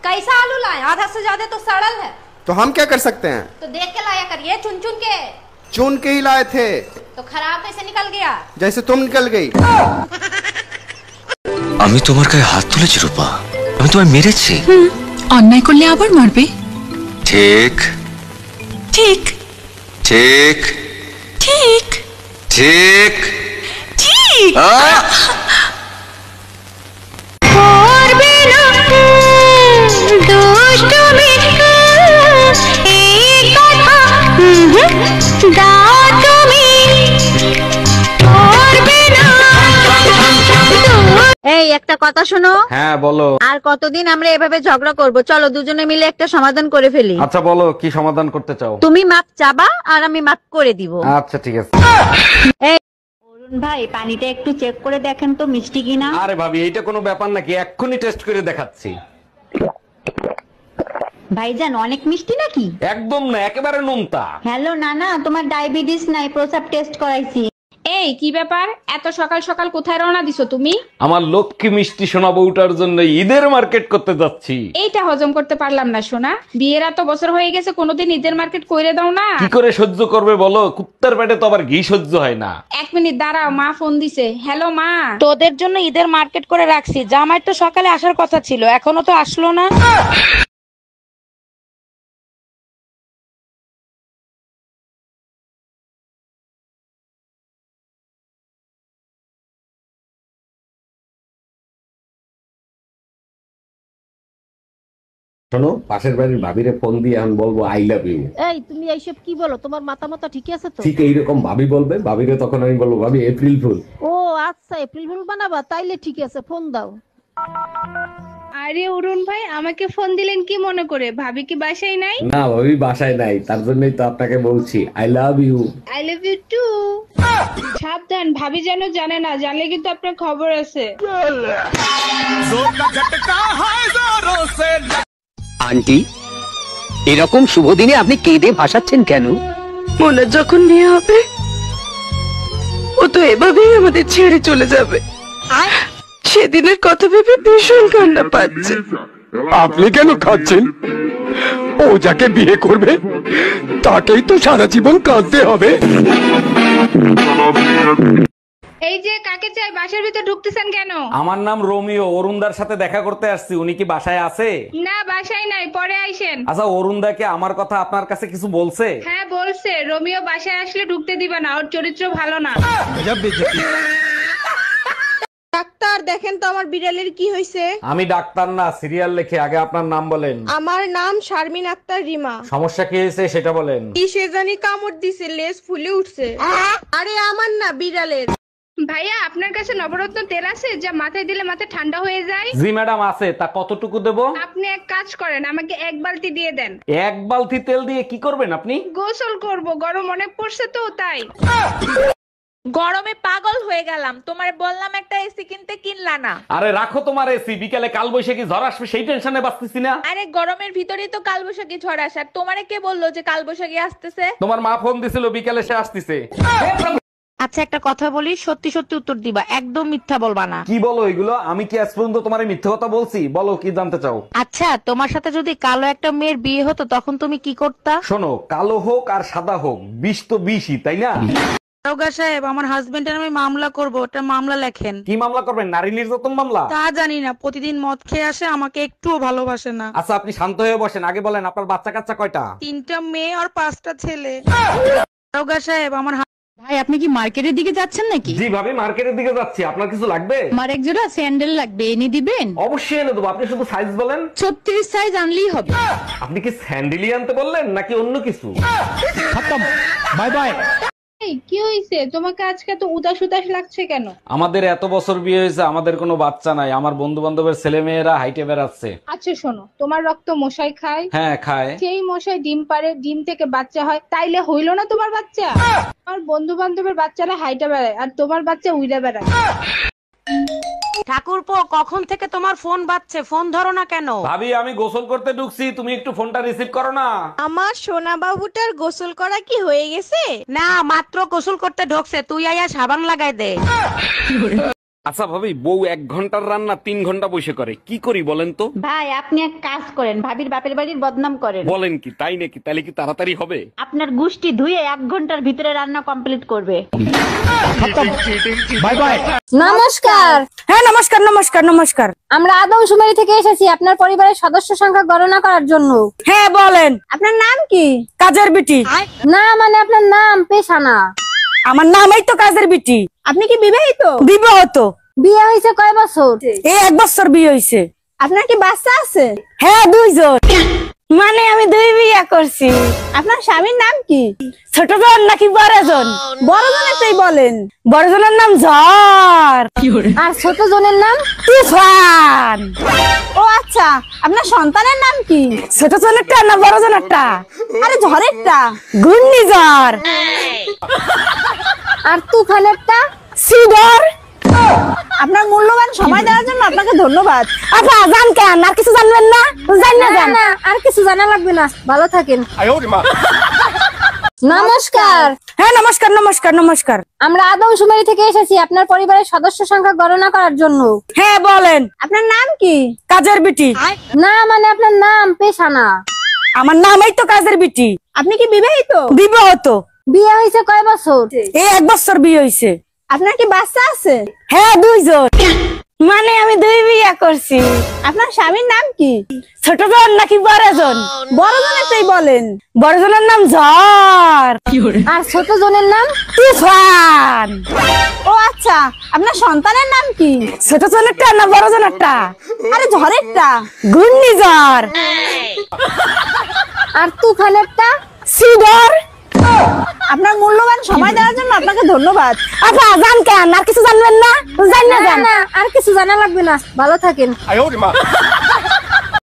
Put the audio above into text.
कैसा आलू लाए? आधा से ज्यादा तो सड़ल है। तो हम क्या कर सकते हैं? तो देख के लाया करिए, चुन चुन के। चुन के ही लाए थे। तो खराब कैसे निकल गया? जैसे तुम निकल गई। আমি তোমার গায়ে হাত তুলেছি রূপা, আমি তোমায় মেরেছি। অন্যায় করলে আবার মারবে? ঠিক ঠিক ঠিক ঠিক ঠিক ঠিক। এই একটা কথা শোনো। হ্যাঁ বলো। আর কতদিন আমরা এভাবে ঝগড়া করব? চলো দুজনে মিলে একটা সমাধান করে ফেলি। আচ্ছা বলো কি সমাধান করতে চাও? তুমি মাপ চাবা আর আমি মাপ করে দিব। আচ্ছা ঠিক আছে। অরুণ ভাই পানিটা একটু চেক করে দেখেন তো মিষ্টি কিনা। আরে ভাবি এইটা কোনো ব্যাপার নাকি, এক্ষুনি টেস্ট করে দেখাচ্ছি। ভাইজান অনেক মিষ্টি নাকি? একদম না, একেবারে নোনতা। হ্যালো নানা, তোমার ডায়াবেটিস নাই, প্রস্রাব টেস্ট করাইছি। এই কি ব্যাপার, এত সকাল সকাল কোথায় রওনা দিছো তুমি? আমার লক্ষ্মী মিষ্টি সোনা বউটার জন্য ঈদের মার্কেট করতে যাচ্ছি। এইটা হজম করতে পারলাম না সোনা, বিয়ের এত বছর হয়ে গেছে কোনোদিন ঈদের মার্কেট কইরে দাও না। কি করে সহ্য করবে বলো, কুত্তার পেটে তো আবার ঘি সহ্য হয় না। 1 মিনিট দাঁড়াও, মা ফোন দিছে। হ্যালো মা। তোদের জন্য ঈদের মার্কেট করে রাখছি, জামাই তো সকালে আসার কথা ছিল, এখনো তো আসলো না। শোনো, পাশের বাড়ির ভাবিরে ফোন দিয়ে আমি বলবো আই লাভ ইউ। এই তুমি এইসব কি বলো? তোমার মাথা ঠিক আছে তো? ঠিক এইরকম ভাবি বলবে, ভাবিরে তখন আমি বলবো ভাবি এপ্রিল ফুল। ও আচ্ছা, এপ্রিল ফুল বানাবা? তাইলে ঠিক আছে, ফোন দাও। আরে অরুণ ভাই, আমাকে ফোন দিলেন কি মনে করে? ভাবি কি বাসায় নাই? না ভাবি বাসায় নাই, তার জন্যই তো আপনাকে বলছি I love you. I love you too. সাবধান, ভাবি যেন জানে না, জানলে কিন্তু আপনার খবর আছে। আন্টি, এরকম শুভ দিনে আপনি কেঁদে ভাসাচ্ছেন কেন? মনে যখন বিয়ে হবে ও তো এভাবেই আমাদের ছেড়ে চলে যাবে, সেদিনের কথা ভেবে ভীষণ কান্না পাচ্ছে। আপনি কেন খাচ্ছেন? ও যাকে বিয়ে করবে তাকেই তো সারা জীবন কাঁদতে হবে। এই যে কাকে চাই, বাসার ভিতর ঢুকতেছেন কেন? আমার নাম রোমিও, অরুণদার সাথে দেখা করতে আসছি। উনি কি বাসায় আছে? না বাসায় নাই, পরে আইসেন। আচ্ছা অরুণদাকে আমার কথা আপনার কাছে কিছু বলছে? হ্যাঁ বলছে, রোমিও বাসায় আসলে ঢুকতে দিবা না, ওর চরিত্র ভালো না। ডাক্তার দেখেন তো আমার বিড়ালের কি হয়েছে। আমি ডাক্তার না, সিরিয়াল লেখে। আগে আপনার নাম বলেন। আমার নাম শারমিন আক্তার রিমা। সমস্যা কি হয়েছে সেটা বলেন। কি সে জানি কামড় দিছে, লেজ ফুলে উঠছে। আরে আমার না, বিড়ালের। ভাইয়া আপনার কাছে নবরত্ন তেল আছে যা মাথায় দিলে মাথা ঠান্ডা হয়ে যায়? জি ম্যাডাম আছে। তা কতটুকু দেব? আপনি এক কাজ করেন, আমাকে 1 বালতি দিয়ে দেন। 1 বালতি তেল দিয়ে কি করবেন আপনি? গোসল করব, গরম অনেক পড়ছে তো তাই। গরমে পাগল হয়ে গেলাম, তোমার বললাম একটা এসি কিনতে, কিনলা না। আরে রাখো তোমার এসি, বিকালে কাল বৈশাখী ঝড় আসবে সেই টেনশনে বাঁচতেছি না। আরে গরমের ভিতরেই তো কালবৈশাখী ঝড় আসার, তোমারে কে বললো যে কালবৈশাখী আসতেছে? তোমার মা ফোন দিছিল বিকালে সে আসতেছে। আচ্ছা একটা কথা বলি, সত্যি সত্যি উত্তর দিবা, একদম মিথ্যা বলবা না। কি বলো এগুলো? আমি কি আজ পর্যন্ত তোমার মিথ্যে কথা বলছি? বলো কি জানতে চাও? আচ্ছা তোমার সাথে যদি কালো একটা মেয়ের বিয়ে হতো তখন তুমি কি করতা? শোনো, কালো হোক আর সাদা হোক, বিষ তো বিষই, তাই না? দারোগা সাহেব, আমার হাজবেন্ডের আমি মামলা করব, ওটা মামলা লেখেন। কি মামলা করবেন? নারী নির্যাতন মামলা? তা জানি না, প্রতিদিন মদ খেয়ে আসে, আমাকে একটুও ভালোবাসে না। আচ্ছা আপনি শান্ত হয়ে বসেন, আগে বলেন আপনার বাচ্চা কাচ্চা কয়টা? 3টা মেয়ে আর 5টা ছেলে। দারোগা সাহেব আমার ভাই আপনি কি মার্কেটের দিকে যাচ্ছেন নাকি? জি ভাবি মার্কেটের দিকে যাচ্ছি। আপনার কিছু লাগবে? আমার এক জোড়া স্যান্ডেল লাগবে, এনে দিবেন? অবশ্যই এনে দেবো, আপনি শুধু সাইজ বলেন। 36 সাইজ আনলেই হবে। আপনি কি স্যান্ডেলই আনতে বললেন নাকি অন্য কিছু? Bye bye. এই কি হইছে, তোমাকে আজকে তো উদাস উদাস লাগছে কেন? আমাদের এত বছর বিয়ে হয়েছে, আমাদের কোনো বাচ্চা নাই। আমার বন্ধু বান্ধবের ছেলে মেয়েরা হাইটে বেড়াচ্ছে। আচ্ছা শোনো, তোমার রক্ত মশাই খায়? হ্যাঁ খায়। সেই মশাই ডিম পারে, ডিম থেকে বাচ্চা হয়, তাইলে হইলো না তোমার বাচ্চা? আমার বন্ধু বান্ধবের বাচ্চারা হাইটে বেড়ায় আর তোমার বাচ্চা উইড়ে বেড়ায়। ঠাকুরপো, কখন থেকে তোমার ফোন বাজছে, ফোন ধরো না কেন? ভাবি আমি গোসল করতে ঢুকছি, তুমি একটু ফোনটা রিসিভ করো না। আমার সোনা বাবুটার গোসল করা কি হয়ে গেছে? না, মাত্র গোসল করতে ঢোকছে, তুই আয়া সাবান লাগাই দে। আচ্ছা ভাবি, বউ 1 ঘন্টার রান্না 3 ঘন্টা বসে করে, কি করি বলেন তো? ভাই আপনি এক কাজ করেন, ভাবির বাপের বাড়ির বদনাম করেন। বলেন কি, তাই নাকি? তাহলে কি তাড়াতাড়ি হবে? আপনার গুষ্টি ধুয়ে 1 ঘন্টার ভিতরে রান্না কমপ্লিট করবে। Bye bye. নমস্কার। হ্যাঁ নমস্কার নমস্কার নমস্কার। আমরা আদমশুমারি থেকে এসেছি আপনার পরিবারের সদস্য সংখ্যা গণনা করার জন্য। হ্যাঁ বলেন। আপনার নাম কি? কাজের বিটি। না মানে আপনার নাম, পেশা না। আমার নামই তো কাজের বিটি। আপনি কি বিবাহিত? বিবাহিত। বিয়ে হয়েছে কয় বছর? এই 1 বছর বিয়ে হয়েছে। আপনার কি বাচ্চা আছে? হ্যাঁ 2 জন। মানে আমি 2 বিয়ে করছি। আপনার স্বামীর নাম কি? ছোট জন নাকি বড় জন? বড় জনেরটাই বলেন। বড় জনের নাম ঝড়। আর ছোট জনের নাম? তুফান। ও আচ্ছা, আপনার সন্তানের নাম কি? ছোট জনেরটা না বড় জনেরটা? আরে ঝড়েরটা। ঘূর্ণিঝড়। আর তুফানেরটা? সিডর। আপনার মূল্যবান সময় দেওয়ার জন্য আপনাকে ধন্যবাদ। আপা জান কেন, আর কিছু জানবেন না? জান না জান। না আর কিছু জানা লাগবে না, ভালো থাকেন। নমস্কার। হ্যাঁ নমস্কার নমস্কার নমস্কার। আমরা আদমশুমারি থেকে এসেছি আপনার পরিবারের সদস্য সংখ্যা গণনা করার জন্য। হ্যাঁ বলেন। আপনার নাম কি? কাজের বিটি। না মানে আপনার নাম, পেশা না। আমার নামই তো কাজের বিটি। আপনি কি বিবাহিত? বিবাহিত। বিয়ে হয়েছে কয় বছর? এই 1 বছর বিয়ে হয়েছে। আপনার কি বাচ্চা আছে? হ্যাঁ 2 জন। মানে আমি 2 বিয়ে করছি। আপনার স্বামীর নাম কি? ছোট জন নাকি বড় জন? বড় জনেরটাই বলেন। বড় জনের নাম ঝড়। আর ছোট জনের নাম? তুফান। ও আচ্ছা, আপনার সন্তানের নাম কি? ছোট জনেরটা না বড় জনেরটা? আরে ঝড়েরটা। ঘূর্ণিঝড়। আর তুফানেরটা? সিডর। আপনার মূল্যবান সময় দেওয়ার জন্য আপনাকে ধন্যবাদ। আপা জান কেন, আর কিছু জানবেন না? জান না জান। না আর কিছু জানা লাগবে না, ভালো থাকেন।